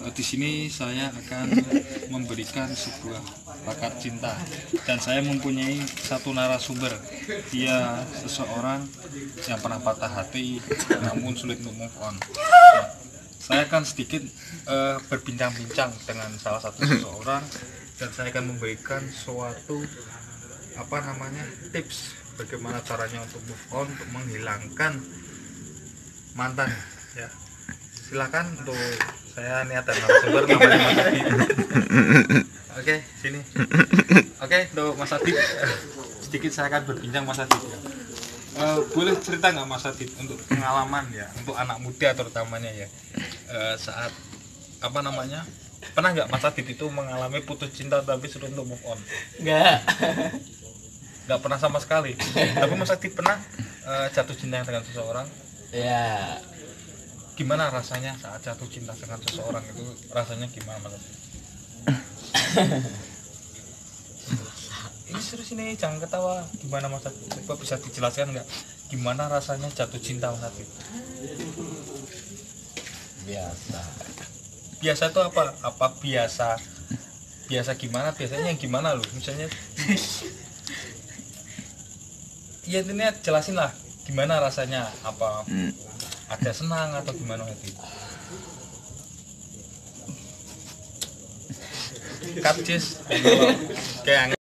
Di sini saya akan memberikan sebuah bakat cinta dan saya mempunyai satu narasumber. Dia seseorang yang pernah patah hati namun sulit untuk move on. Saya akan sedikit berbincang-bincang dengan salah satu seseorang dan saya akan memberikan suatu tips bagaimana caranya untuk move on, untuk menghilangkan mantan ya. Silakan untuk saya niat dan narasumber namanya Mas Adit. Oke, sini. Oke, untuk Mas Adit sedikit saya akan berbincang Mas Adit ya. Boleh cerita nggak Mas Adit untuk pengalaman ya, untuk anak muda terutamanya ya, saat pernah nggak Mas Adit itu mengalami putus cinta tapi sulit untuk move on? Nggak pernah sama sekali. Tapi Mas Adit pernah jatuh cinta dengan seseorang? Ya. Gimana rasanya saat jatuh cinta dengan seseorang itu, rasanya gimana Mas Adit? Ini serius ini, jangan ketawa. Gimana Mas Adit? Coba bisa dijelaskan nggak gimana rasanya jatuh cinta Mas Adit? Biasa itu apa? Biasa gimana? Biasanya yang gimana loh? Misalnya ya ini jelasin lah gimana rasanya, apa ada senang atau gimana nanti? Cut Jis kayak